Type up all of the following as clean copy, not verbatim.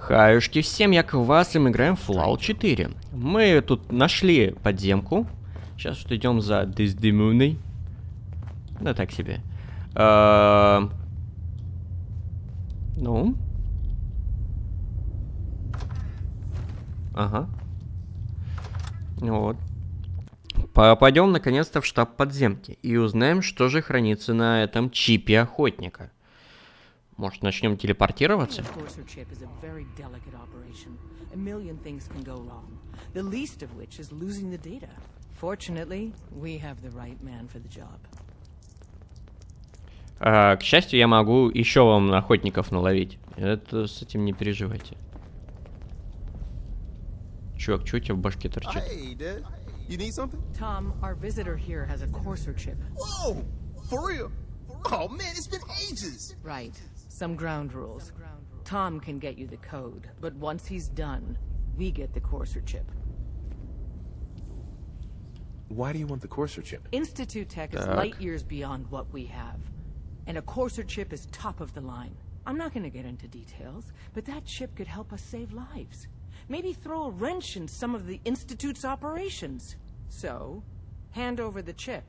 Хаюшки, всем як вас, и мы играем в Fallout 4. Мы тут нашли подземку. Сейчас что идем за Дездемоной. Да так себе. Ну. Ага. Вот. Попадем наконец-то в штаб подземки и узнаем, что же хранится на этом чипе охотника. Может, начнем телепортироваться? К счастью, я могу еще вам охотников наловить. Это с этим не переживайте. Чувак, что у тебя в башке торчит? You need something? Tom, our visitor here has a courser chip. Whoa! For real? Oh man, it's been ages! Right. Some ground rules. Tom can get you the code, but once he's done, we get the courser chip. Why do you want the courser chip? Institute tech is light years beyond what we have. And a courser chip is top of the line. I'm not going to get into details, but that chip could help us save lives. Maybe throw a wrench in some of the Institute's operations. So, hand over the chip.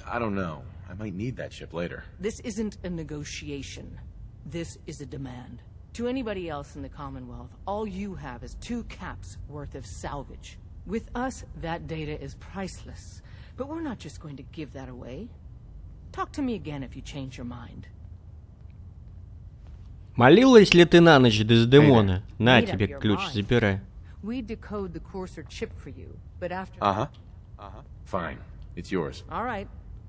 I don't know. I might need that chip later. This isn't a negotiation. This is a demand. To anybody else in the Commonwealth, all you have is 2 caps worth of salvage. With us, that data is priceless. But we're not just going to give that away. Talk to me again if you change your mind. Молилась ли ты на ночь, Дездемона? На тебе ключ, забирай. We decode the courser chip for you, but after... Fine. It's yours. All right.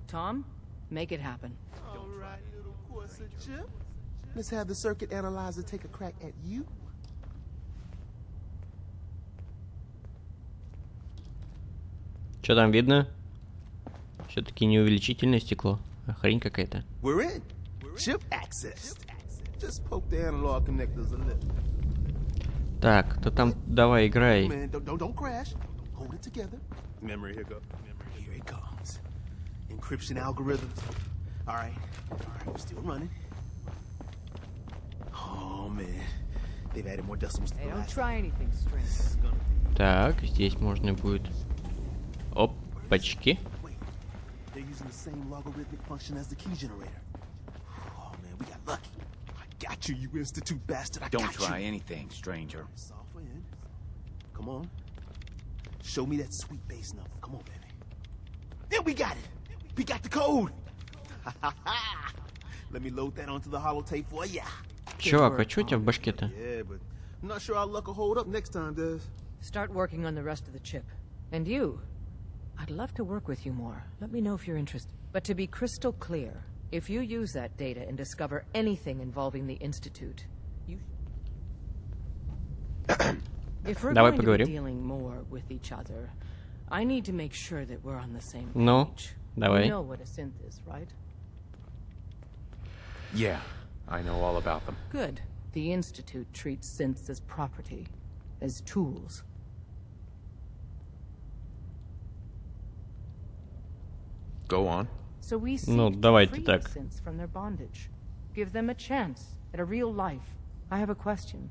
Tom, make it happen. All right, little courser chip. Let's have the circuit analyzer take a crack at you. Что там видно? Все-таки не увеличительное стекло, а хрень какая-то. We're in. Chip accessed. Just poke the analog connectors a little. Так, то там давай играй. Man, don't crash. Hold it together. Memory hiccup. Here it comes. Encryption algorithms. All right, we're still running. Oh man, they've added more decimals to the Hey, don't last. try anything strange. Так, здесь можно будет. Опачки. Wait, they're using the same logarithmic function as the key generator. Oh man, we got lucky. I got you, you Institute bastard. I Don't got try you. anything, stranger. Software in. Come on. Show me that sweet bass number. Come on, baby. Then we got it. We got the code. Let me load that onto the holotape for ya. Чувак, а что у тебя в башке-то? Yeah, but I'm not sure our luck will hold up next time, Des. Start working on the rest of the chip. And you, I'd love to work with you more. Let me know if you're interested. But to be crystal clear, if you use that data and discover anything involving the Institute, you... If we're Давай going to be поговорим. dealing more with each other, I need to make sure that we're on the same page. Ну, давай. You know what a synth is, right? Yeah, I know all about them. Good. The Institute treats synths as property, as tools. Go on. So we seek Ну, to давайте free так. the synths from their bondage. Give them a chance at a real life. I have a question.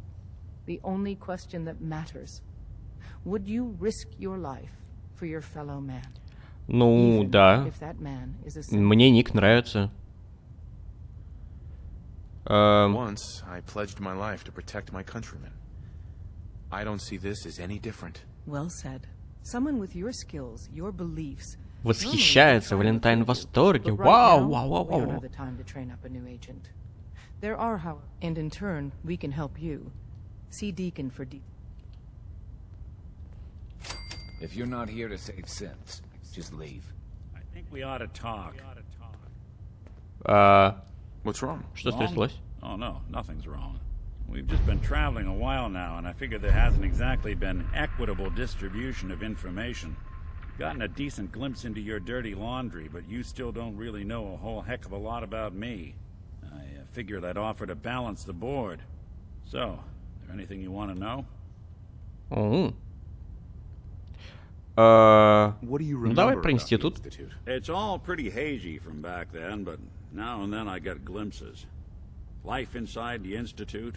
The only question that matters. Would you risk your life for your fellow man? Ну, Even да. if that man is a synth? Мне ник нравится. Once, I pledged my life to protect my countrymen. I don't see this as any different. Well said. Someone with your skills, your beliefs. Восхищается, Валентайн в восторге. But right Вау, now, вау, вау, we don't вау. have the time to train up a new agent. There are, however, and in turn, we can help you. See Deacon for If you're not here to save synths, just leave. I think we ought to talk. What's wrong? Что Wrong? стряслось? Oh, no, nothing's wrong. We've just been traveling a while now, and I figure there hasn't exactly been equitable distribution of information. Gotten a decent glimpse into your dirty laundry, but you still don't really know a whole heck of a lot about me. I figured I'd offer to balance the board. So, is there anything you want to know? What do you Ну, давай remember про about the институт. Institute? It's all pretty hazy from back then, but now and then I get glimpses. Life inside the Institute,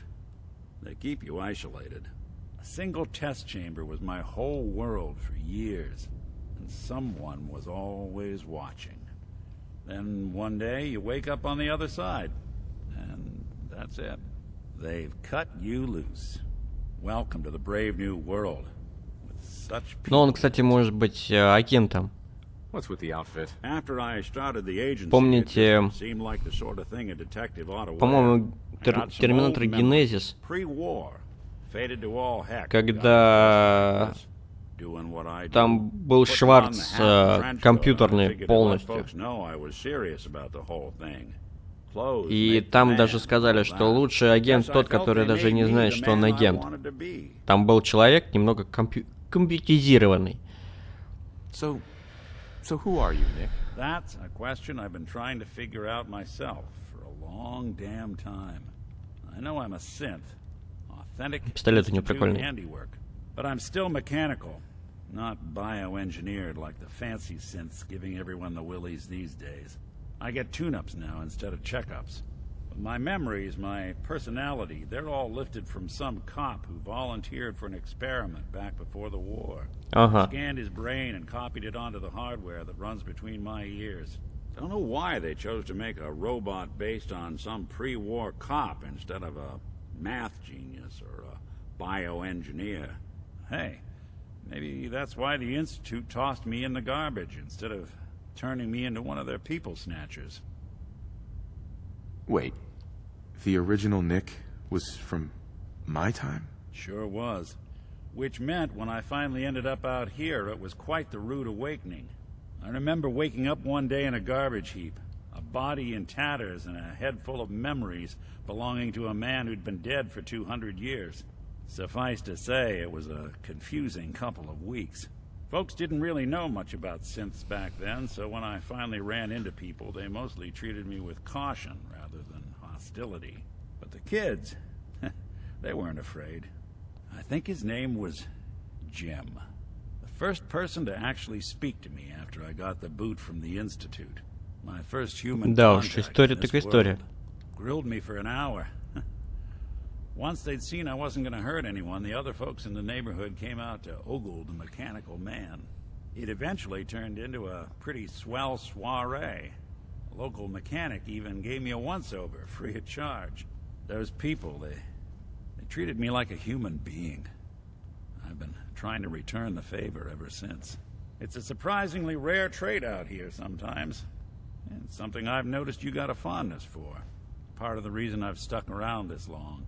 they keep you isolated. A single test chamber was my whole world for years, and someone was always watching. Then one day you wake up on the other side, and that's it. They've cut you loose. Welcome to the brave new world. With such people. Но он, кстати, может быть агентом. What's with the outfit? After I started the agency, Помните, it seemed like the sort of thing a detective ought to wear. по-моему, I got some Терминатор old memories, Генезис, pre-war, faded to all heck. когда Doing what I do. там был Putting on Шварц the hat and trench coat, компьютерный I figured to let полностью. folks know I was serious about the whole thing. Clothes И make the там man, даже сказали, all что that. лучший агент Yes, I тот, felt который they даже made не me знает, the что он man I агент. wanted to be. Там был человек немного компьютеризированный. So who are you, Nick? That's a question I've been trying to figure out myself for a long damn time. I know I'm a synth, authentic Пистолет у него institute прикольный. handiwork, but I'm still mechanical, not bioengineered like the fancy synths giving everyone the willies these days. I get tune-ups now instead of checkups. But my memories, my personality, they're all lifted from some cop who volunteered for an experiment back before the war. Ага. Scanned his brain and copied it onto the hardware that runs between my ears. Don't know why they chose to make a robot based on some pre-war cop instead of a math genius or a bioengineer. Hey, maybe that's why the Institute tossed me in the garbage instead of turning me into one of their people snatchers. Wait, the original Nick was from my time? Sure was. Which meant when I finally ended up out here, it was quite the rude awakening. I remember waking up one day in a garbage heap, a body in tatters and a head full of memories belonging to a man who'd been dead for 200 years. Suffice to say, it was a confusing couple of weeks. Folks didn't really know much about synths back then, so when I finally ran into people, they mostly treated me with caution rather than hostility. But the kids, they weren't afraid. I think his name was Jim. The first person to actually speak to me after I got the boot from the Institute. My first human Да уж, contact история in this так история. world. Grilled me for an hour. Once they'd seen I wasn't going to hurt anyone, the other folks in the neighborhood came out to ogle the mechanical man. It eventually turned into a pretty swell soiree. A local mechanic even gave me a once-over, free of charge. Those people, they treated me like a human being. I've been trying to return the favor ever since. It's a surprisingly rare trait out here sometimes. And it's something I've noticed you got a fondness for. Part of the reason I've stuck around this long.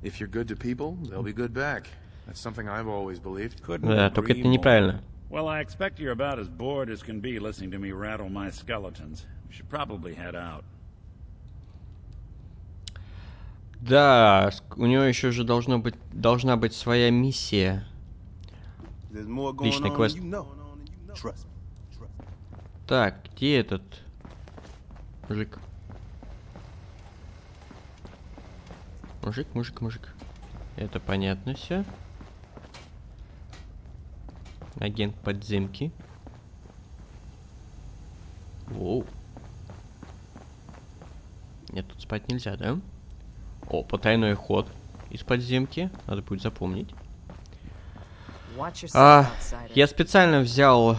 If you're good to people, they'll be good back. That's something I've always believed. Couldn't Да, только agree это неправильно. more. Well, I expect you're about as bored as can be listening to me rattle my skeletons. We should probably head out. Да, у него еще же должна быть своя миссия. There's more going Личный on квест. than you know. Trust me. Trust me. Так, где этот мужик? Мужик. Это понятно все. Агент подземки. Воу. Нет, тут спать нельзя, да? О, потайной ход из подземки. Надо будет запомнить. Я специально взял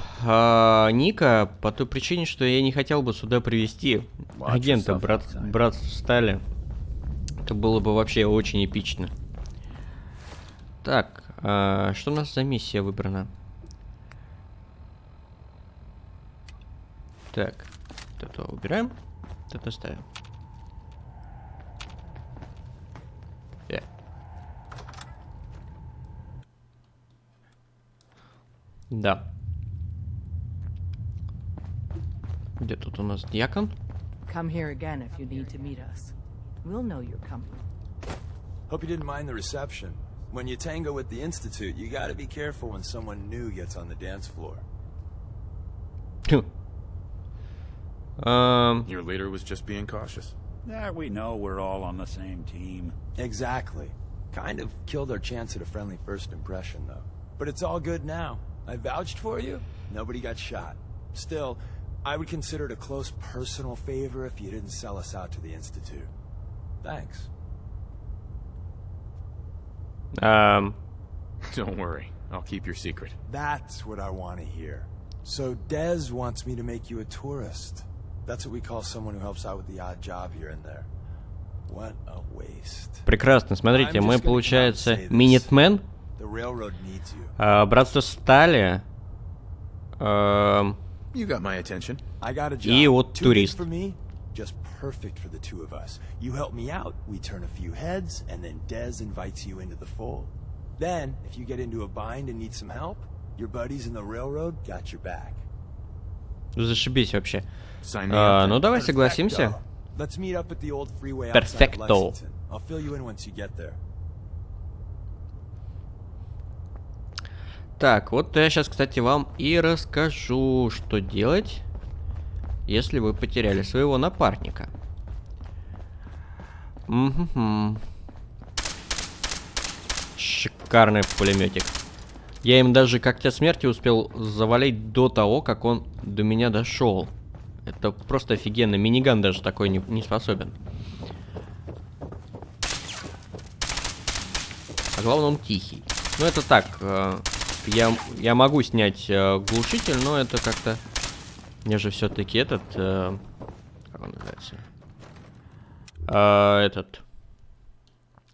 Ника по той причине, что я не хотел бы сюда привести агента братства Стали. Это было бы вообще очень эпично. Так, что у нас за миссия выбрана? Так, вот это убираем, вот это ставим. Да. Где тут у нас дьякон? Come here again if you need to meet us. We'll know you're coming. Hope you didn't mind the reception. When you tango with the Institute, you gotta be careful when someone new gets on the dance floor. Your leader was just being cautious. Yeah, we know we're all on the same team. Exactly. Kind of killed our chance at a friendly first impression, though. But it's all good now. I vouched for you. Nobody got shot. Still, I would consider it a close personal favor if you didn't sell us out to the Institute. Thanks. Don't worry. I'll keep your secret. That's what I want to hear. So Dez wants me to make you a tourist. That's what we call someone who helps out with the odd job here and there. What a waste. Прекрасно, смотрите, мы, получается, Минитмен, The railroad needs you. Братство Стали, You got my attention. I got a job. и вот Too big турист. for me, just perfect for the two of us. You help me out, we turn a few heads, and then Dez invites you into the fold. Then, if you get into a bind and need some help, your buddies in the railroad got your back. Зашибись вообще. Sign me up. Ну, давай согласимся. Let's meet up at the old freeway outside of Perfecto. Lexington. I'll fill you in once you get there. Так, вот я сейчас, кстати, вам и расскажу, что делать, если вы потеряли своего напарника. Шикарный пулеметик. Я им даже когтя смерти успел завалить до того, как он до меня дошел. Это просто офигенно. Миниган даже такой не способен. А главное, он тихий. Ну, это так. Я могу снять глушитель, но это как-то... Мне же все-таки этот... как он называется? Этот...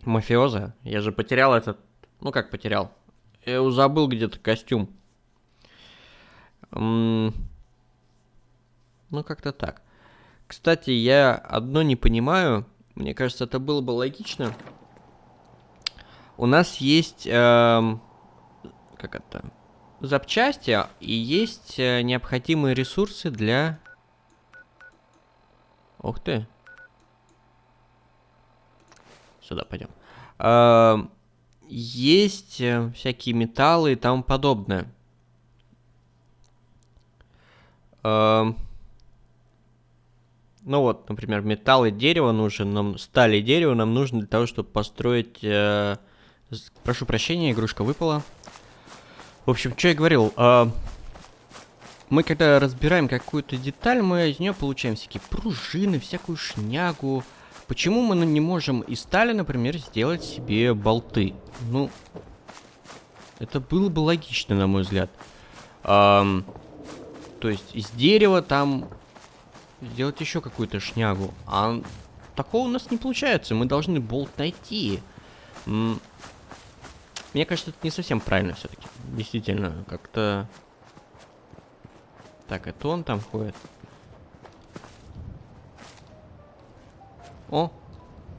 Мафиоза. Я же потерял этот... Ну, как потерял? Я его забыл где-то, костюм. Ну, как-то так. Кстати, я одно не понимаю. Мне кажется, это было бы логично. У нас есть... как это? Запчасти и есть необходимые ресурсы для... Ух ты. Сюда пойдем. Есть всякие металлы и тому подобное. Ну вот, например, металл и дерево нужен нам, сталь и дерево нам нужно для того, чтобы построить... прошу прощения, игрушка выпала. В общем, что я говорил, мы когда разбираем какую-то деталь, мы из нее получаем всякие пружины, всякую шнягу. Почему мы не можем из стали, например, сделать себе болты? Ну, это было бы логично, на мой взгляд. То есть из дерева там сделать еще какую-то шнягу. А такого у нас не получается. Мы должны болт найти. Мне кажется, это не совсем правильно все-таки. Действительно, как-то... Так, это он там ходит. О,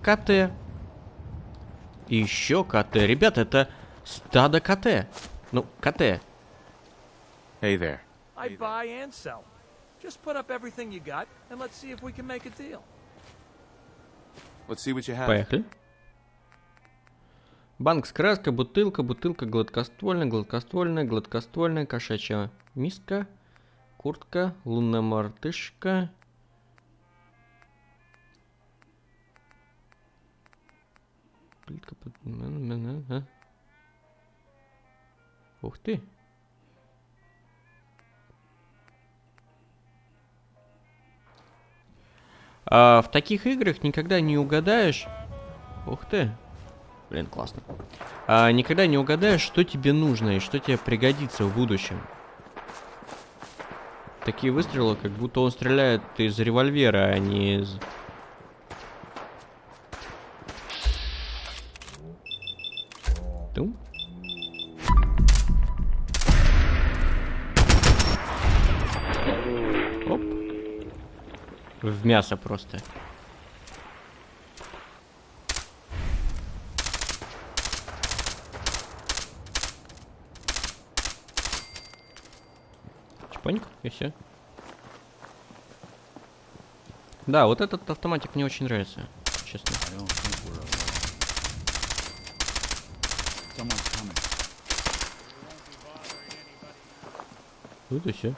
КТ. И еще КТ. Ребята, это стадо КТ. Ну, КТ. Hey there. I buy and sell. Just put up everything you got, and let's see if we can make a deal. Let's see what you have. Поехали. Банк с краской, бутылка, гладкоствольная, гладкоствольная, кошачья миска, куртка, лунная мартышка. Ух ты. В таких играх никогда не угадаешь. Ух ты. Блин, классно. Никогда не угадаешь, что тебе нужно и что тебе пригодится в будущем. Такие выстрелы, как будто он стреляет из револьвера, а не из... Тум. Оп. В мясо просто. Чпоньк, и все. Да, вот этот автоматик мне очень нравится, честно. Тут и все.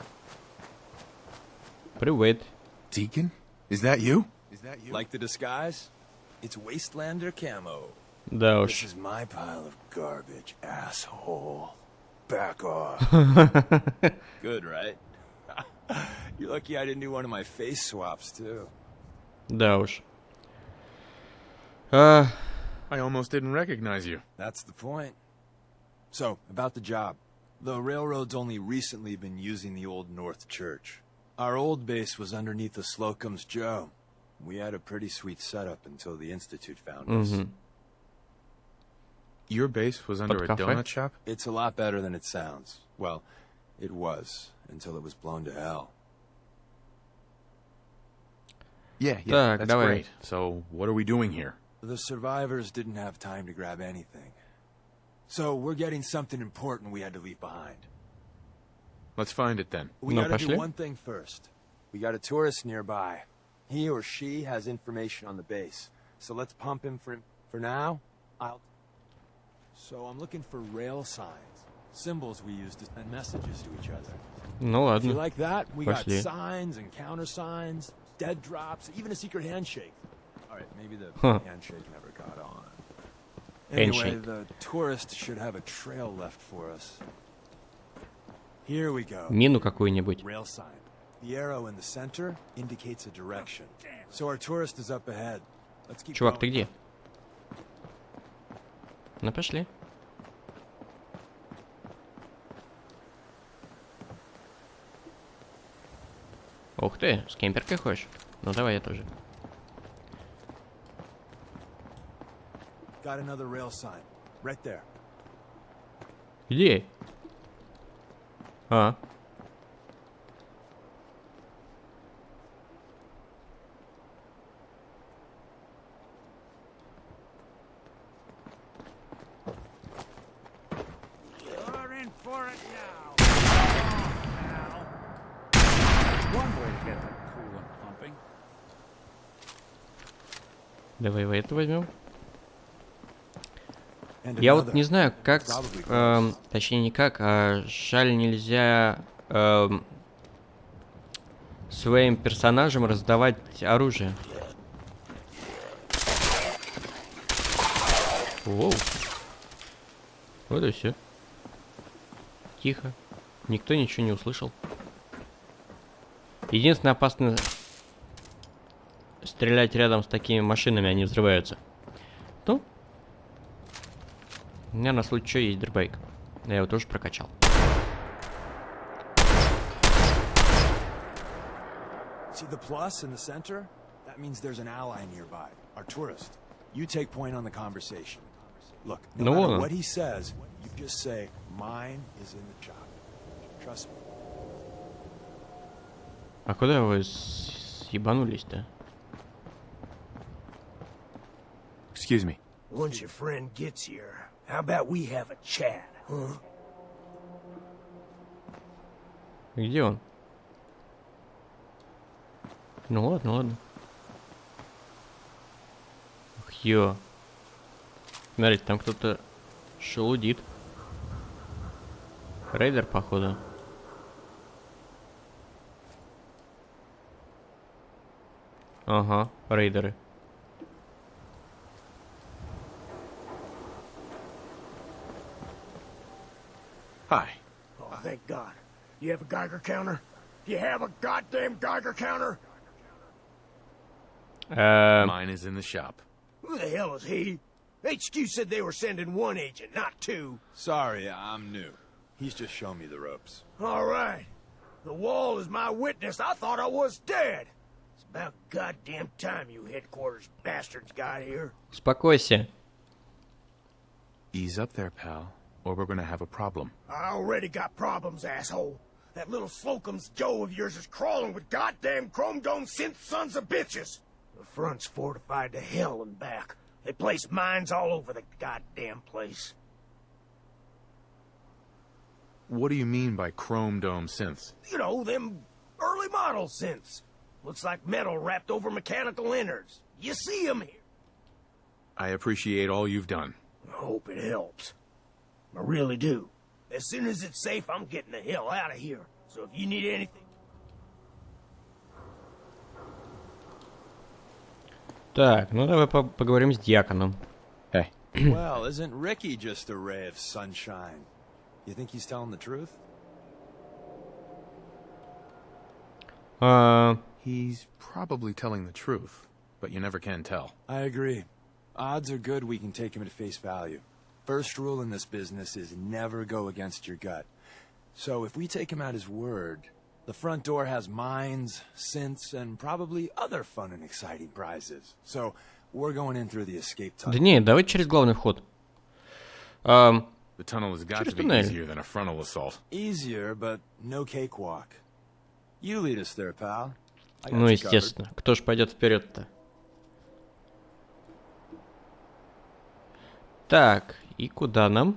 Привет. Deacon? Is that you? Like the disguise? It's Wastelander camo. Да This уж. is my pile of garbage, asshole. Back off. Good, right? You're lucky I didn't do one of my face swaps, too. Да уж. I almost didn't recognize you. That's the point. So, about the job. The railroad's only recently been using the old North Church. Our old base was underneath the Slocum's Joe. We had a pretty sweet setup until the Institute found us. Your base was under a Под кафе? donut shop? It's a lot better than it sounds. Well, it was, until it was blown to hell. Yeah, Так, that's давай. great. So, what are we doing here? The survivors didn't have time to grab anything. So, we're getting something important we had to leave behind. Let's find it then. We Ну, gotta пошли. do one thing first. We got a tourist nearby. He or she has information on the base. So let's pump him for now. So I'm looking for rail signs. Symbols we use to send messages to each other. Ну If you ладно. like that, we got Пошли. signs and countersigns, dead drops, even a secret handshake. Alright, maybe the Huh. handshake never got on. Anyway, Handshake. the tourist should have a trail left for us. Here we go. Мину какую-нибудь. Rail sign. The arrow in the center indicates a direction. So our tourist is up ahead. Let's keep Чувак, ты going. где? Ну, пошли. Ух ты, с кемперкой хочешь? Ну, давай я тоже. Got another rail sign. Right there. Где? А. You're in for it now. Now. One way to get the coolant pumping. Давай его это возьмем. And Я вот another. не знаю, как, Probably close. точнее не как, а жаль нельзя своим персонажам раздавать оружие. Воу. Вот и все. Тихо. Никто ничего не услышал. Единственное опасно стрелять рядом с такими машинами, они взрываются. Ну, у меня на случай чего есть дробовик. Я его тоже прокачал. See the plus in the center? That means there's an ally nearby. Our tourist. You take point on the conversation. Look, no Ну, matter вон он. what he says, you just say, mine is in the shop. Trust me. А куда вы съебанулись-то? Excuse me. Once your friend gets here, how about we have a chat, huh? Где он? Ну ладно, ладно. Ух, ё. Смотрите, там кто-то шелудит. Рейдер, походу. Ага, рейдеры. Hi. Oh, thank God. You have a Geiger counter? You have a goddamn Geiger counter? Mine is in the shop. Who the hell is he? HQ said they were sending one agent, not two. Sorry, I'm new. He's just showing me the ropes. All right. The wall is my witness. I thought I was dead. It's about goddamn time you headquarters bastards got here. Успокойся. Ease up there, pal, or we're gonna have a problem. I already got problems, asshole. That little Slocum's Joe of yours is crawling with goddamn chrome dome synth sons of bitches. The front's fortified to hell and back. They place mines all over the goddamn place. What do you mean by chrome dome synths? You know, them early model synths. Looks like metal wrapped over mechanical innards. You see 'em here. I appreciate all you've done. I hope it helps. I really do. As soon as it's safe, I'm getting the hell out of here. So if you need anything... Так, ну давай поговорим с дьяконом. Hey. Well, isn't Ricky just a ray of sunshine? You think he's telling the truth? He's probably telling the truth, but you never can tell. I agree. Odds are good we can take him at face value. First rule in this business is never go against your gut. So if we take him at his word, the front door has mines, synths, and probably other fun and exciting prizes. So we're going in through the escape tunnel. Да не, давай через главный вход. The tunnel has got Через to be туннель. easier than a frontal assault. Easier, but no cakewalk. You lead us there, pal. I got Ну, you естественно. Кто ж пойдет вперед-то? Так, и куда нам?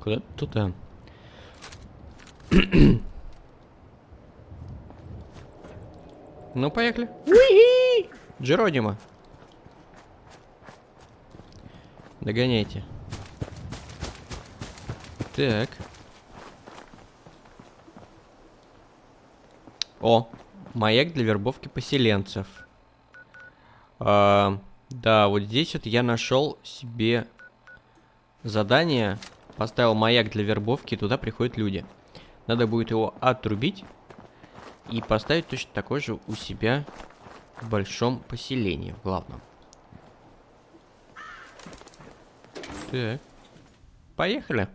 Куда? Туда. Ну, поехали. Джеронимо. Догоняйте. Так. О, маяк для вербовки поселенцев. Да, вот здесь вот я нашел себе задание. Поставил маяк для вербовки, туда приходят люди. Надо будет его отрубить и поставить точно такой же у себя в большом поселении, в главном. Так. Поехали.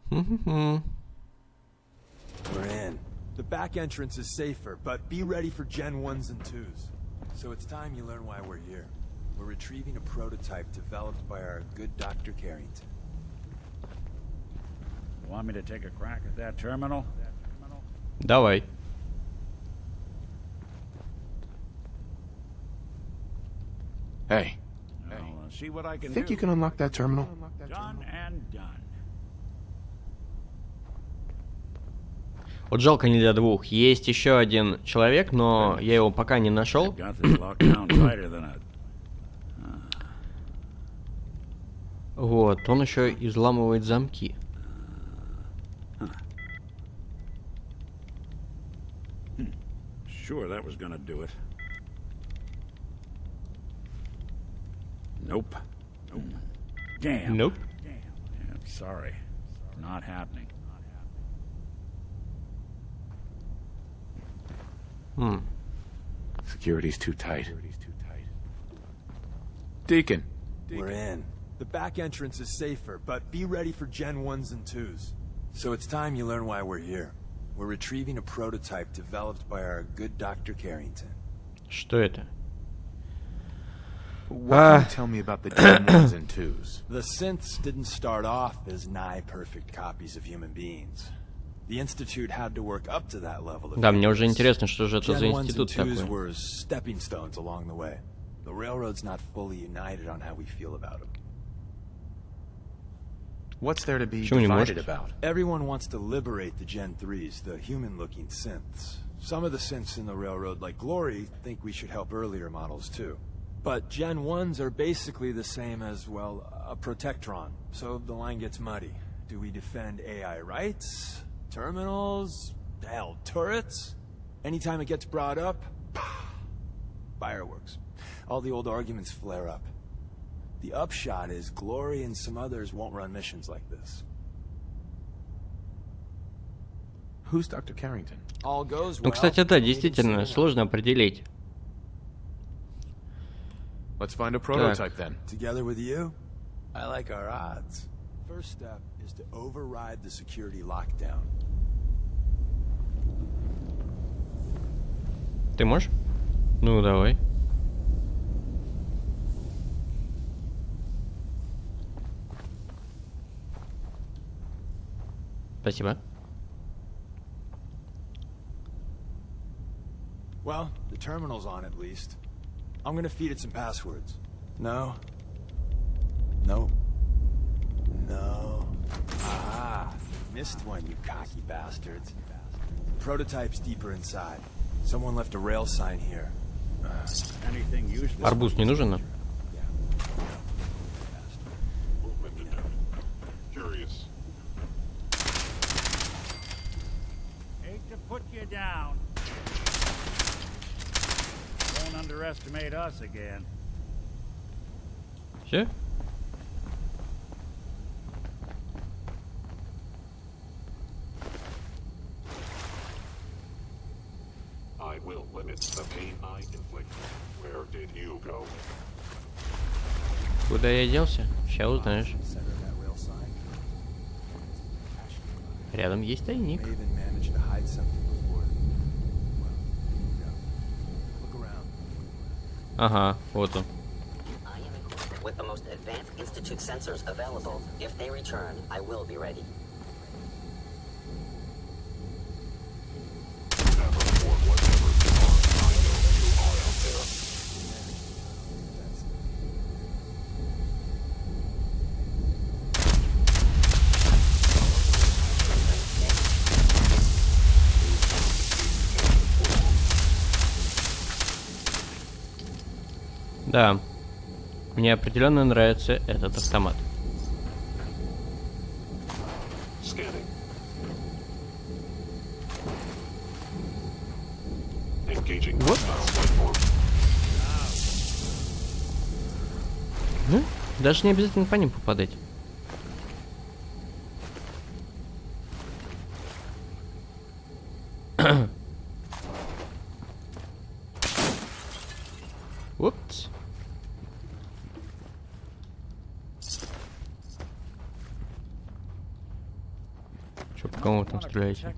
We're in. The back entrance is safer, but be ready for Gen 1s and 2s. So it's time you learn why we're here. We're retrieving a prototype developed by our good Dr. Carrington. You want me to take a crack at that terminal? Давай. Hey, I'll see what I can think do. you can unlock that terminal? Done and done. Вот жалко не для двух. Есть еще один человек, но я его пока не нашел. Got this locked down tighter than a... Вот, он еще изламывает замки. Sure, that was gonna do it. Nope. Nope. Damn. Nope. Damn. Yeah, I'm sorry. Not happening. Security's too tight. Deacon. We're in. The back entrance is safer, but be ready for Gen 1s and 2s. So it's time you learn why we're here. We're retrieving a prototype developed by our good Dr. Carrington. Что это? What can you tell me about the Gen 1s and 2s? The synths didn't start off as nigh-perfect copies of human beings. The Institute had to work up to that level of Да, мне уже fitness. интересно, что же это за Gen 1s and институт 2s такой. were stepping stones along the way. The Railroad's not fully united on how we feel about them. What's there to be Почему не divided может? about? Everyone wants to liberate the Gen 3s, the human-looking synths. Some of the synths in the Railroad, like Glory, think we should help earlier models too. But Gen 1s are basically the same as, well, a Protectron. So the line gets muddy. Do we defend AI rights? Terminals? Hell, turrets? Anytime it gets brought up, fireworks. All the old arguments flare up. The upshot is Glory and some others won't run missions like this. Who's Dr. Carrington? All goes Ну, well. кстати, да, we'll meet him действительно, soon сложно определить. Let's find a prototype then. Together with you, I like our odds. First step is to override the security lockdown. Ты можешь? Ну, давай. Спасибо. Well, the terminal's on at least. I'm gonna feed it some passwords. No. No. No. Ah, missed one, you cocky bastards. Prototype's deeper inside. Someone left a rail sign here. Anything useful? Арбуз не нужен нам? Curious. Hate to put you down. Don't underestimate us again. Все? I will limit the pain I inflict. Where did you go? Куда я делся? Сейчас узнаешь. Рядом есть тайник. Ага, вот он. With the most advanced Institute sensors available. If they return, I will be ready. Да. Мне определенно нравится этот автомат. Вот. Ну, даже не обязательно по ним попадать. Упс. Чё, по кому вы там стреляете?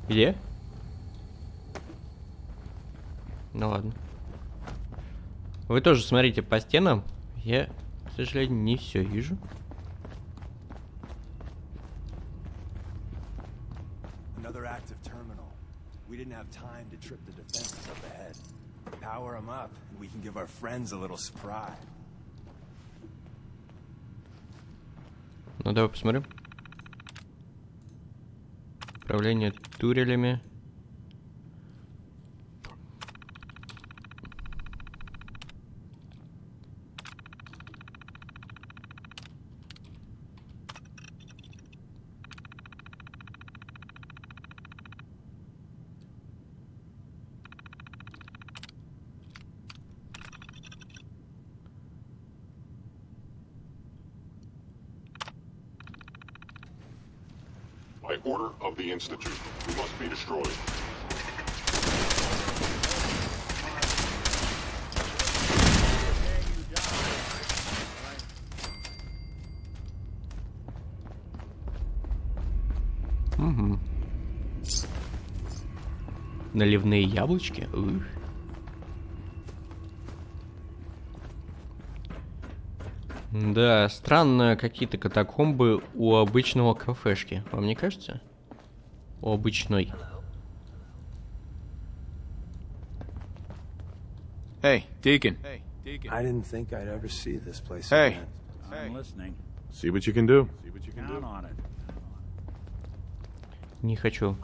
Где? Ну ладно. Вы тоже смотрите по стенам. Я, к сожалению, не все вижу. Another active terminal. We didn't have time to trip the defenses up ahead. Power them up, and we can give our friends a little surprise. Ну давай посмотрим. Управление турелями. By order of the Institute, we must be destroyed. Угу. Наливные яблочки? Ух. Да, странно какие-то катакомбы у обычного кафешки. Вам не кажется? У обычной. Hey, Deacon. I didn't think I'd ever see this place Hey. again. I'm listening. See what you can do. Count on it. Не хочу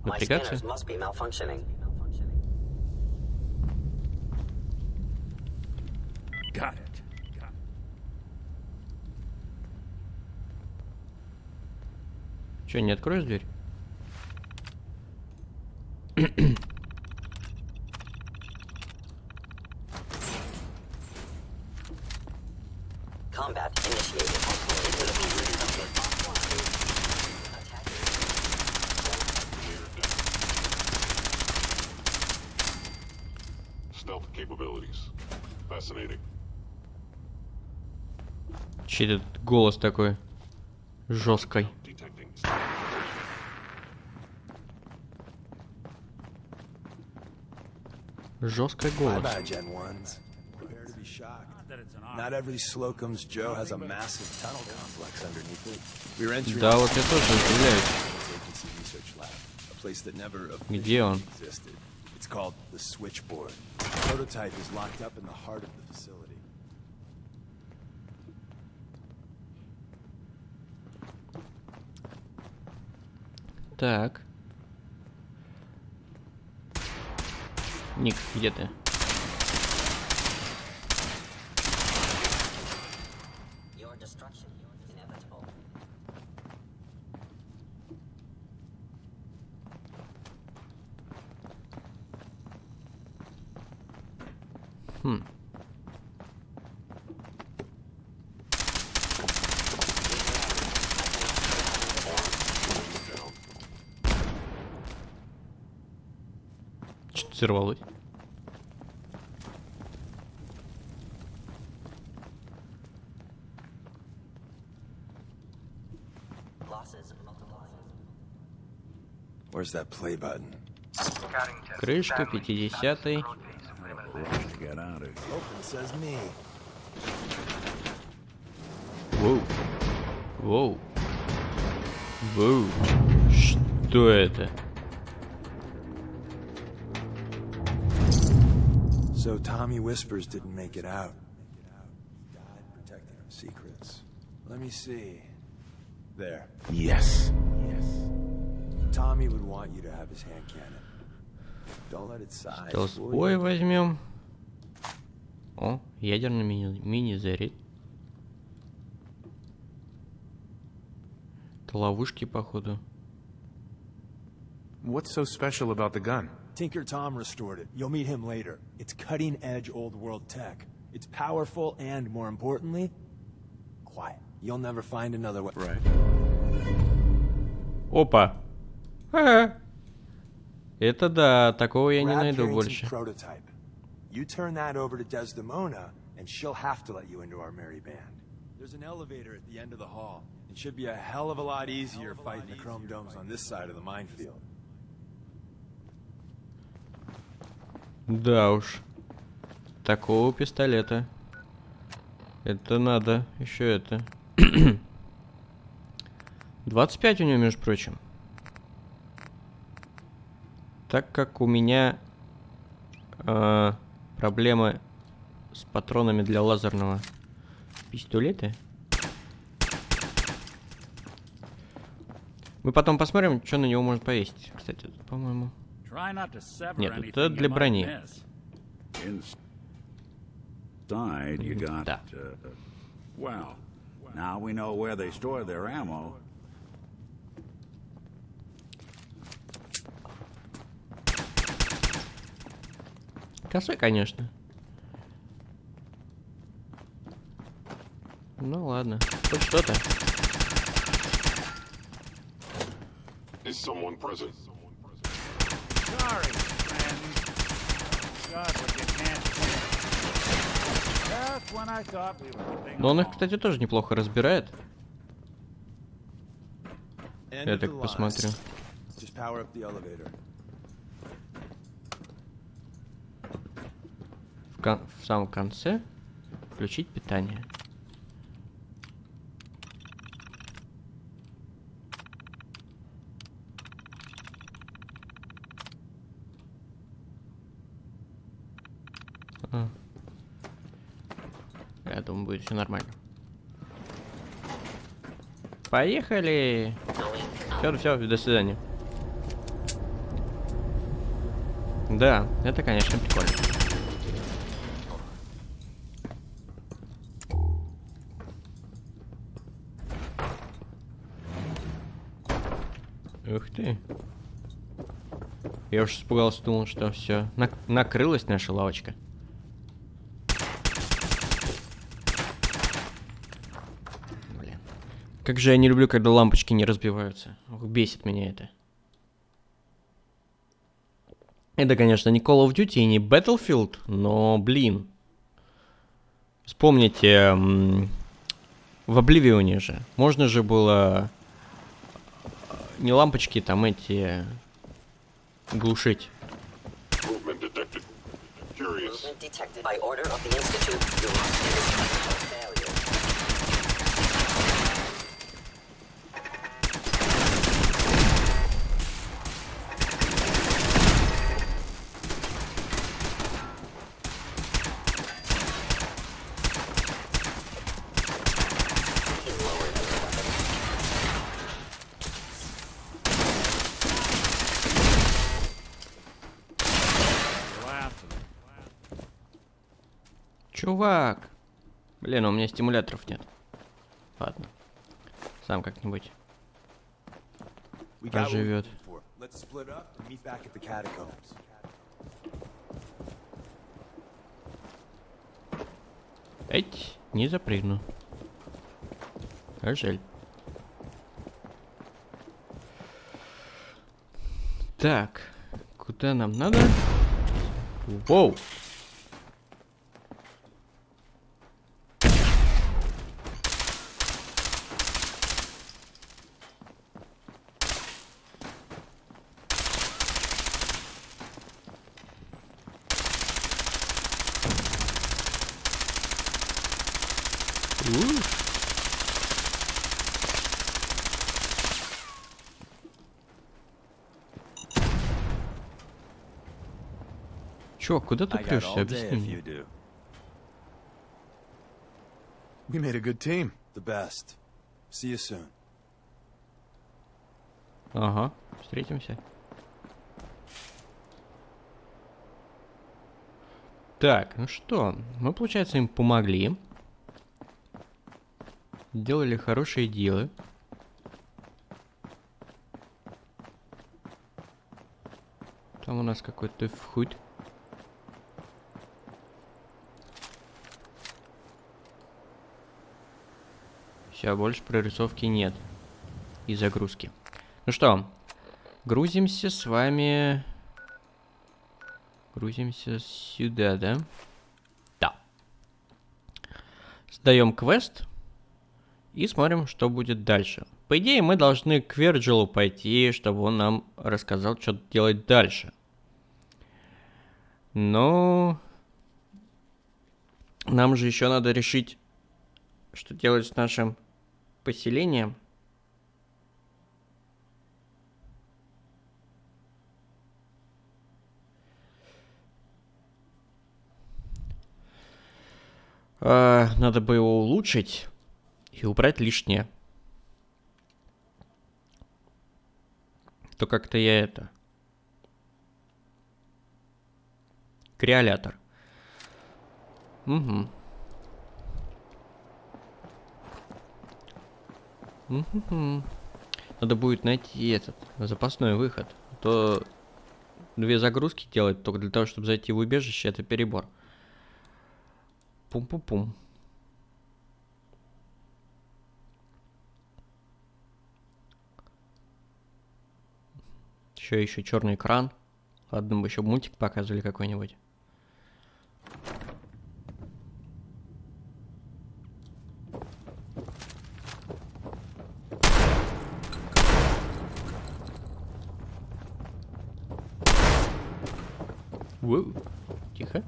My напрягаться. scanners must be malfunctioning. Got it. Че, не откроешь дверь? Combat initiated. Stealth capabilities. Fascinating. Чей этот голос такой жесткий? Detecting. Жесткий голос. Bye-bye, Gen 1s. Prepare to be shocked. Not every Slocum's Joe has a massive tunnel complex underneath it. We're entering Да, вот я тоже удивляюсь. agency research lab, a place that never Где он? officially existed. It's called the Switchboard. The prototype is locked up in the heart of the facility. Так. Ник, где ты? Your destruction is inevitable. Что-то сорвалось. Where's that play button? Крышка, 50-й. Open says me. Воу. Воу. Воу. Что это? So Tommy Whispers didn't make it out. He died protecting our secrets. Let me see. There. Yes. Tommy would want you to have his hand cannon. Don't let it size. Толстой возьмем. О, ядерный мини-заряд. Это ловушки, походу. What's so special about the gun? Tinker Tom restored it. You'll meet him later. It's cutting-edge old-world tech. It's powerful and, more importantly, quiet. You'll never find another way. Right. Опа. Это да, такого я не найду больше. Prototype. You turn that over to Desdemona, and she'll have to let you into our merry band. There's an elevator at the end of the hall. It should be a hell of a lot easier fighting the chrome domes on this side of the minefield. Да уж. Такого пистолета. Это надо. Еще это. 25 у него, между прочим. Так как у меня проблемы с патронами для лазерного пистолета. Мы потом посмотрим, что на него можно повесить. Кстати, по-моему. Нет, это для брони. Да. Косой, конечно. Ну ладно, хоть что-то. Is someone present? Sorry, friend. God, what you can't see. Just when I thought we were moving Но он их, along. кстати, тоже неплохо разбирает. End Я of так the посмотрю. lines. Just power up the elevator. В самом конце включить питание. Я думаю, будет все нормально. Поехали! Все, до свидания. Да, это, конечно, прикольно. Ух ты. Я уж испугался, думал, что все. Накрылась наша лавочка. Блин. Как же я не люблю, когда лампочки не разбиваются. Ох, бесит меня это. Это, конечно, не Call of Duty и не Battlefield, но, блин. Вспомните, в Обливионе же. Можно же было не лампочки там эти глушить. Movement detected. Curious. Movement detected by order of the Institute. Your failure. Чувак! Блин, у меня стимуляторов нет. Ладно. Сам как-нибудь проживет. Let's split up and meet back at the catacombs. Эть, не запрыгну. А жаль. Так, куда нам надо? Воу! Чё, куда ты прешься? Объясни мне. We made a good team. The best. See you soon. Ага, встретимся. Так, ну что, мы, получается, им помогли. Делали хорошие дела. Там у нас какой-то вход. Все, больше прорисовки нет. И загрузки. Ну что, грузимся с вами... Грузимся сюда, да? Да. Сдаем квест. И смотрим, что будет дальше. По идее, мы должны к Верджилу пойти, чтобы он нам рассказал, что делать дальше. Но... Нам же еще надо решить, что делать с нашим поселением. Надо бы его улучшить и убрать лишнее. То как-то я это... Креолятор. Угу. Надо будет найти этот запасной выход. А то 2 загрузки делать только для того, чтобы зайти в убежище, это перебор. Пум-пум-пум. Еще черный экран. Ладно, мы еще мультик показывали какой-нибудь. Воу. Тихо.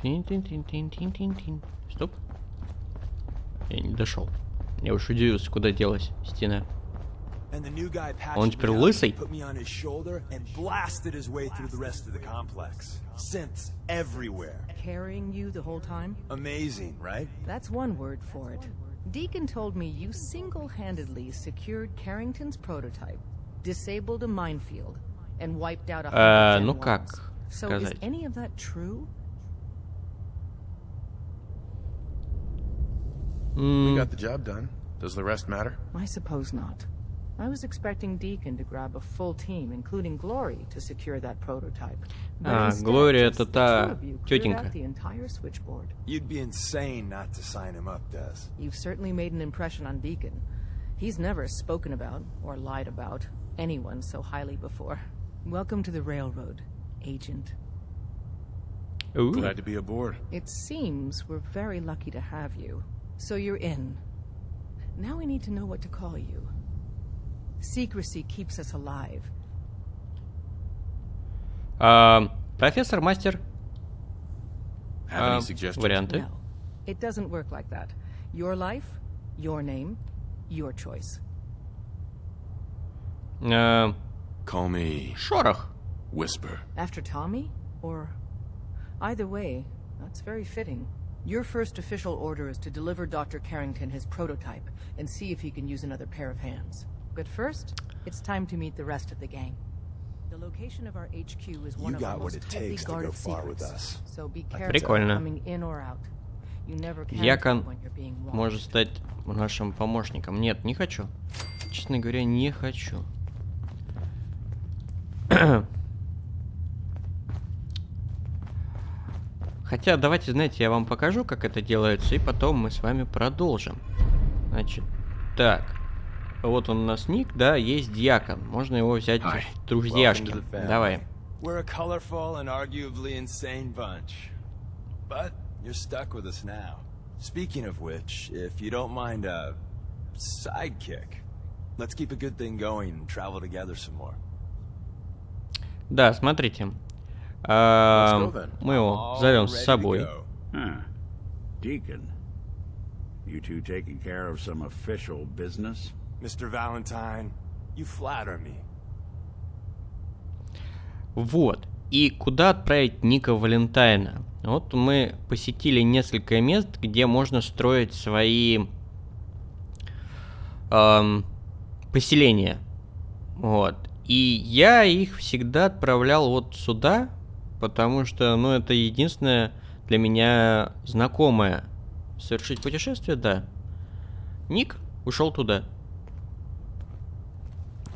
Тин-тин-тин-тин-тин-тин-тин. Стоп. Я не дошел. Я уж удивился, куда делась стена. Он теперь лысый? Carrying you the whole time? Amazing, right? That's one word for it. Deacon told me you single-handedly secured Carrington's prototype, disabled a minefield, and wiped out 100 ну gen как wells. So сказать? is any of that true? We got the job done. Does the rest matter? I suppose not. I was expecting Deacon to grab a full team, including Glory, to secure that prototype. Глория это та тетенька. The entire switchboard. You'd be insane not to sign him up, Des. You've certainly made an impression on Deacon. He's never spoken about, or lied about, anyone so highly before. Welcome to the railroad, Agent. Ooh. Glad to be aboard. It seems we're very lucky to have you. So you're in. Now we need to know what to call you. Secrecy keeps us alive. Профессор, мастер. Have any suggestions? Варианты. No, it doesn't work like that. Your life, your name, your choice. Call me Шорох. Whisper. After Tommy? Or... Either way, that's very fitting. Your first official order is to deliver Dr. Carrington his prototype and see if he can use another pair of hands. But first, it's time to meet the rest of the gang. The location of our HQ is one of our most tightly guarded secrets, so be careful coming in or out. Дьякон может стать нашим помощником. Нет, не хочу. Честно говоря, не хочу. Хотя, давайте, знаете, я вам покажу, как это делается, и потом мы с вами продолжим. Значит, так. Вот он у нас ник, да, есть Дьякон. Можно его взять в друзьяшки. Давай. We're a colorful and arguably insane bunch. But you're stuck with us now. Speaking of which, if you don't mind a sidekick, let's keep a good thing going and travel together some more. Да, смотрите. Мы его зовем с собой. Deacon, you two taking care of some official business? Mr. Valentine, you flatter me. Вот. И куда отправить Ника Валентайна? Вот мы посетили несколько мест, где можно строить свои поселения. Вот. И я их всегда отправлял вот сюда, потому что, ну, это единственное для меня знакомое. Совершить путешествие, да. Ник ушел туда.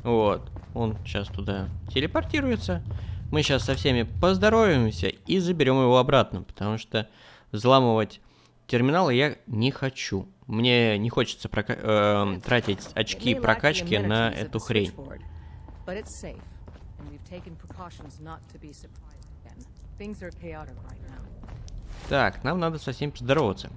Вот. Он сейчас туда телепортируется. Мы сейчас со всеми поздороваемся и заберем его обратно, потому что взламывать терминалы я не хочу. Мне не хочется тратить очки прокачки на эту хрень. Так, нам надо со всеми поздороваться.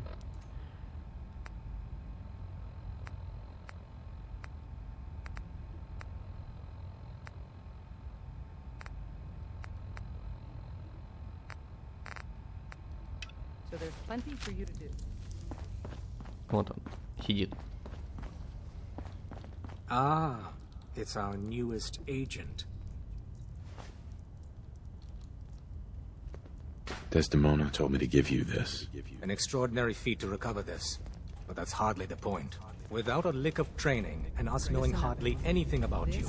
Вот он, сидит. Ah, it's our newest agent. Desdemona told me to give you this. An extraordinary feat to recover this, but that's hardly the point. Without a lick of training, and us knowing hardly anything about you,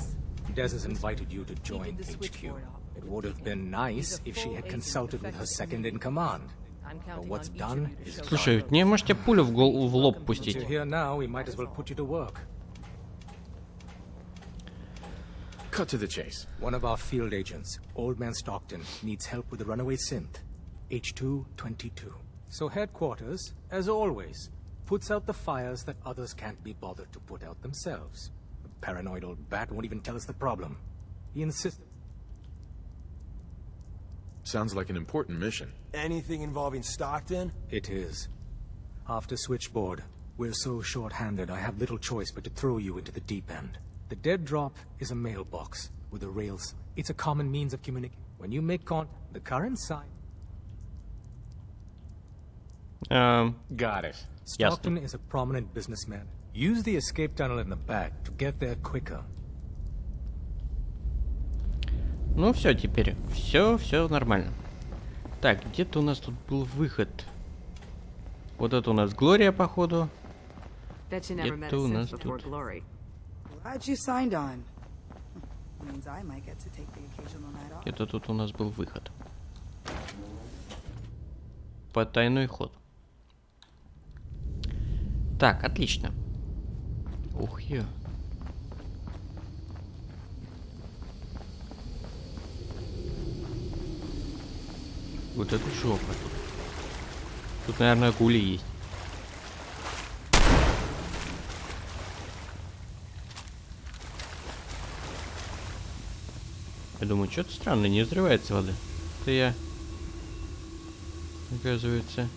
Des has invited you to join HQ. It would have been nice if she had consulted with her second in command. But what's done is done. Слушай, не можете пулю в лоб пустить? You're here now, we might as well put you to work. Cut to the chase. One of our field agents, Old Man Stockton, needs help with the runaway synth, H222. So headquarters, as always, puts out the fires that others can't be bothered to put out themselves. The paranoid old bat won't even tell us the problem. He insists. Sounds like an important mission. Anything involving Stockton? It is. After Switchboard, we're so short-handed I have little choice but to throw you into the deep end. The dead drop is a mailbox with the rails. It's a common means of communication. When you make the current side... Got it. Stockton is a prominent businessman. Use the escape tunnel in the back to get there quicker. Ну все, теперь все нормально. Так, где-то у нас тут был выход. Вот это у нас Глория, походу. Где-то у нас тут. Где-то тут у нас был выход. Потайной ход. Так, отлично. Ух, ё. Вот это жопа тут. Тут, наверное, гули есть. Я думаю, что-то странно, не взрывается вода. Это я, оказывается,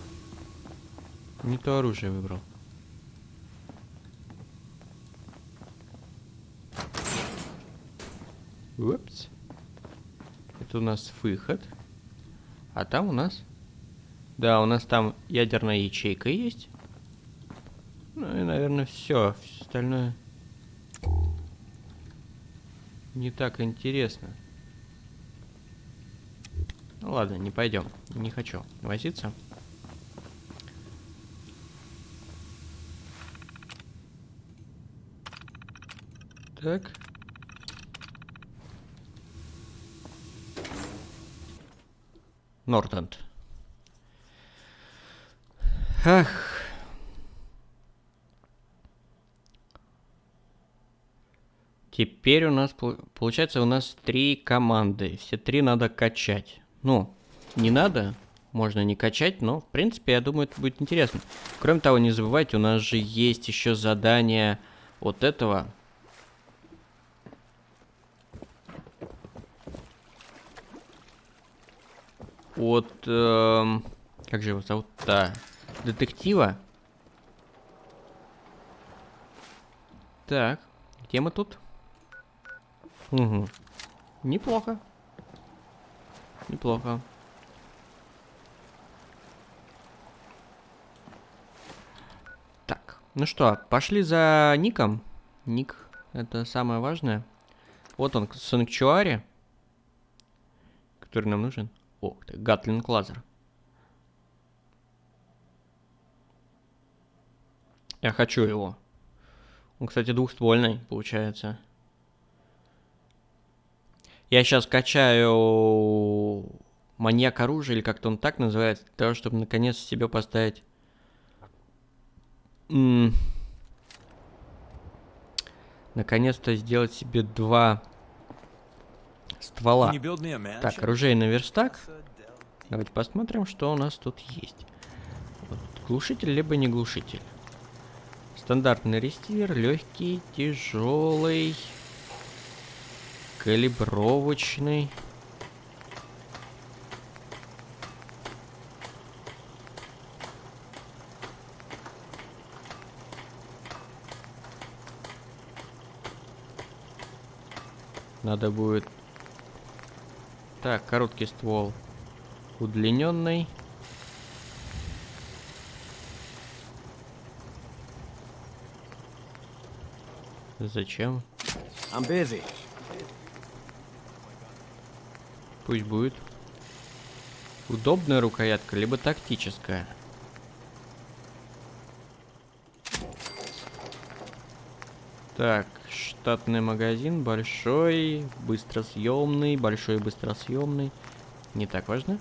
не то оружие выбрал. Упс. Это у нас выход. А там у нас... Да, у нас там ядерная ячейка есть. Ну и, наверное, все. Остальное... не так интересно. Ну ладно, не пойдем. Не хочу возиться. Так. Нортенд. Ах. Теперь у нас, получается, у нас 3 команды. Все 3 надо качать. Ну, не надо, можно не качать, но, в принципе, я думаю, это будет интересно. Кроме того, не забывайте, у нас же есть еще задание вот этого. От, как же его зовут-то? Детектива. Так, где мы тут? Угу. Неплохо. Неплохо. Так, ну что, пошли за ником. Ник, это самое важное. Вот он, санктуари, который нам нужен. О, это Гатлинг лазер. Я хочу его. Он, кстати, двухствольный, получается. Я сейчас качаю маньяк оружия, или как-то он так называется, для того, чтобы наконец себе поставить... Наконец-то сделать себе 2 ствола. Так, оружейный верстак. Давайте посмотрим, что у нас тут есть. Вот, глушитель, либо не глушитель. Стандартный ресивер, легкий, тяжелый, калибровочный. Надо будет... Так, короткий ствол. Удлиненный. Зачем? I'm busy. Пусть будет. Удобная рукоятка, либо тактическая. Так, штатный магазин, большой, быстросъемный, большой быстросъемный. Не так важно.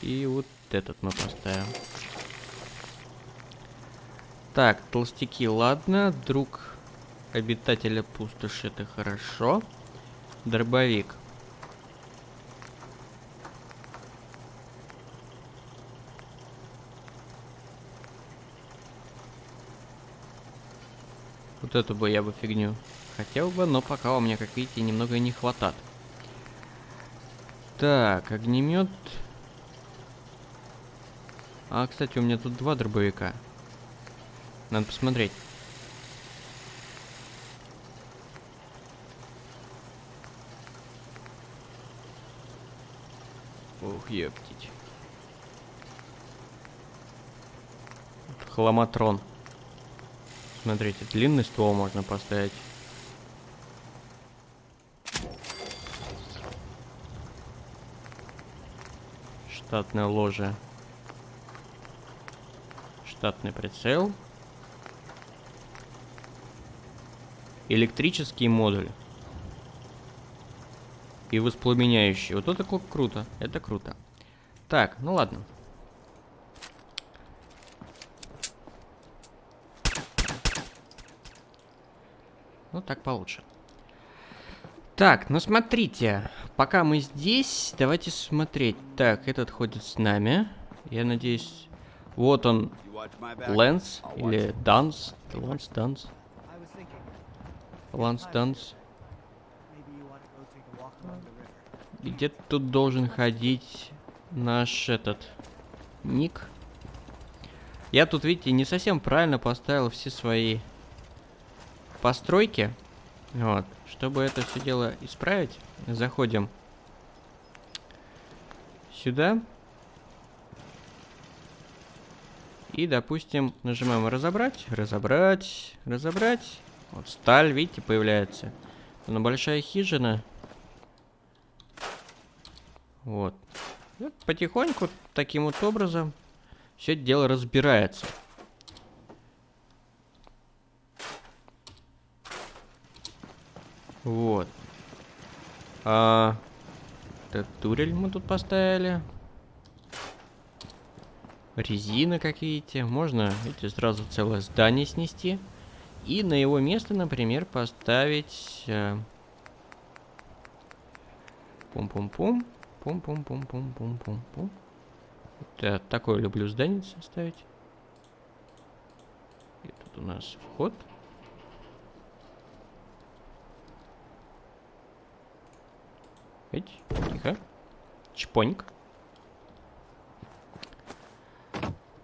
И вот этот мы поставим. Так, толстяки, ладно. Друг обитателя пустоши, это хорошо. Дробовик. Вот эту бы я бы фигню хотел бы, но пока у меня, как видите, немного не хватает. Так, огнемет. А, кстати, у меня тут 2 дробовика. Надо посмотреть. Ух, ёптить. Хламатрон. Смотрите, длинный ствол можно поставить. Штатное ложе. Штатный прицел. Электрический модуль. И воспламеняющий. Вот это круто. Это круто. Так, ну ладно. Ну так получше. Так, ну смотрите. Пока мы здесь, давайте смотреть. Так, этот ходит с нами. Я надеюсь... Вот он. Лэнс. Или Данс. Лэнс, Данс. Лэнс, Данс. Где тут должен ходить наш этот ник? Я тут, видите, не совсем правильно поставил все свои постройки. Вот. Чтобы это все дело исправить, заходим сюда. И, допустим, нажимаем разобрать, разобрать, разобрать. Вот сталь, видите, появляется. Она большая хижина. Вот. И потихоньку, таким вот образом, все это дело разбирается. Вот. Турель мы тут поставили. резины какие-то. Можно, видите, сразу целое здание снести. И на его место, например, поставить... Пум-пум-пум. Пум-пум-пум-пум-пум-пум-пум. Да, такое люблю здание ставить. И тут у нас вход. Видите? Тихо. Чпоньк.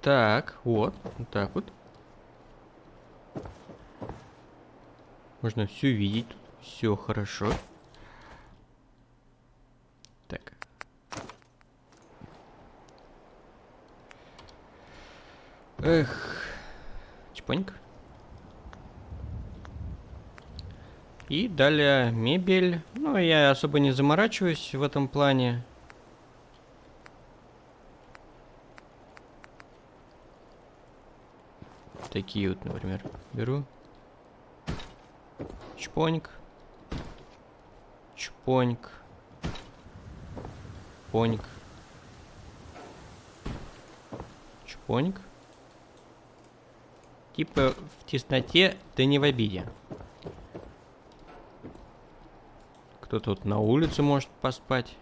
Так, вот. Вот так вот. Можно все видеть. Все хорошо. Так. Эх. Чпоньк. И далее мебель. Ну, я особо не заморачиваюсь в этом плане. Такие вот, например, беру. Чпоньк. Чпоньк. Чпоньк. Чпоньк. Типа в тесноте, да не в обиде. Кто-то тут на улице может поспать.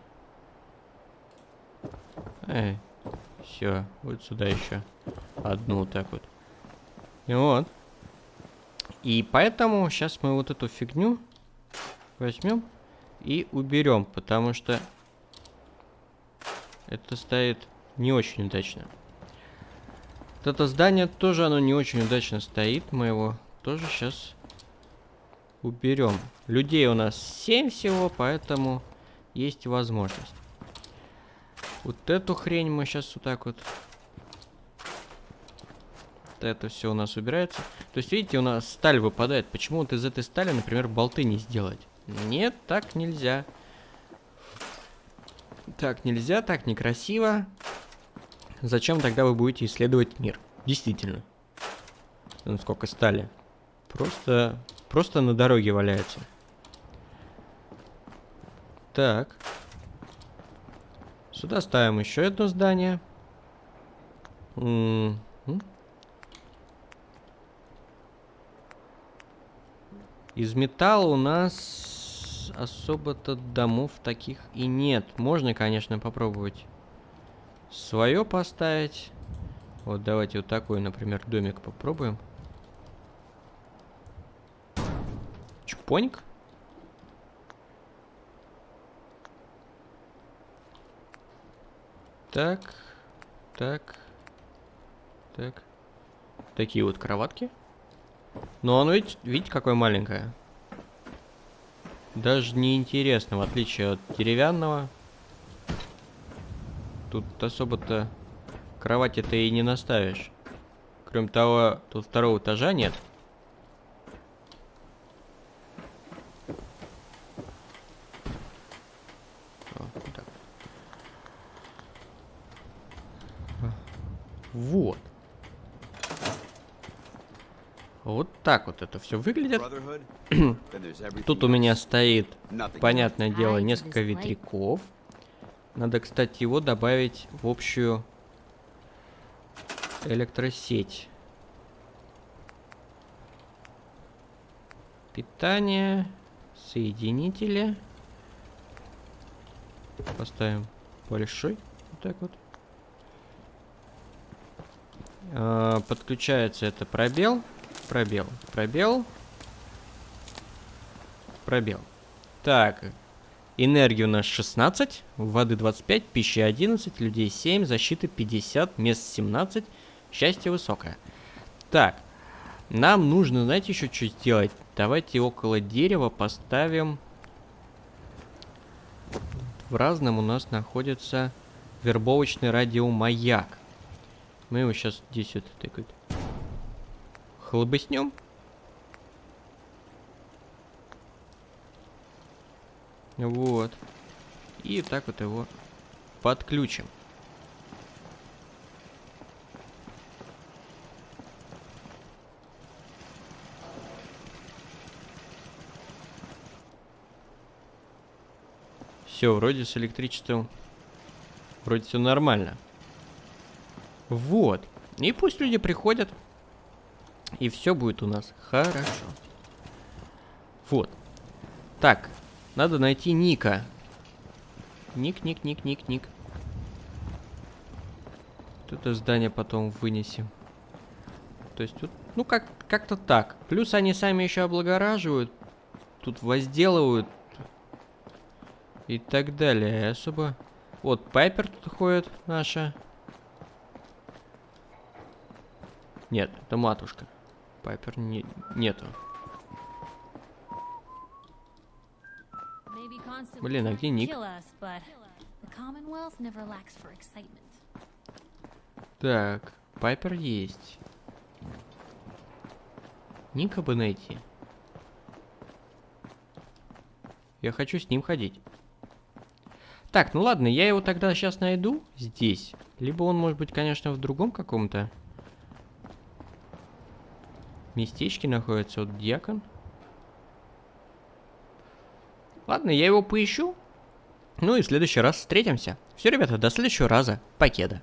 Все, вот сюда еще одну вот так вот. И вот. И поэтому сейчас мы вот эту фигню возьмем и уберем, потому что это стоит не очень удачно. Вот это здание тоже, оно не очень удачно стоит. Мы его тоже сейчас уберем. Людей у нас 7 всего, поэтому есть возможность. Вот эту хрень мы сейчас вот так вот. Вот это все у нас убирается. То есть, видите, у нас сталь выпадает. Почему вот из этой стали, например, болты не сделать? Нет, так нельзя. Так нельзя, так некрасиво. Зачем тогда вы будете исследовать мир? Действительно. Ну, сколько стали. Просто на дороге валяется. Так. Сюда ставим еще одно здание. Из металла у нас особо-то домов таких и нет. Можно, конечно, попробовать свое поставить. Вот давайте вот такой, например, домик попробуем. Чпоньк. Так. Такие вот кроватки. Но оно ведь, видите, какое маленькое. Даже не интересно, в отличие от деревянного. Тут особо-то кровати-то и не наставишь. Кроме того, тут второго этажа нет. Вот. Вот так вот это все выглядит. Тут у меня стоит, понятное дело, несколько ветряков. Надо, кстати, его добавить в общую электросеть. Питание, соединители. Поставим большой, вот так вот. Подключается это пробел. Пробел. Так. Энергии у нас 16, воды 25, пищи 11, людей 7, защиты 50, мест 17, счастье высокое. Так. Нам нужно, знаете, еще что сделать? Давайте около дерева поставим. В разном у нас находится вербовочный радиомаяк. Мы его сейчас здесь вот так вот хлобыснем. Вот. И так вот его подключим. Все, вроде с электричеством. Вроде все нормально. Вот. И пусть люди приходят. И все будет у нас хорошо. Вот. Так. Надо найти Ника. Ник. Это здание потом вынесем. То есть тут, ну как-то так. Плюс они сами еще облагораживают. Тут возделывают. И так далее. Особо... Вот, Пайпер тут ходит наша. Нет, это матушка. Пайпер нету. Блин, а где Ник? Так, Пайпер есть. Ника бы найти. Я хочу с ним ходить. Так, ну ладно, я его тогда сейчас найду здесь. Либо он может быть, конечно, в другом каком-то местечке находится. Вот дьякон. Ладно, я его поищу. Ну и в следующий раз встретимся. Все, ребята, до следующего раза. Покеда.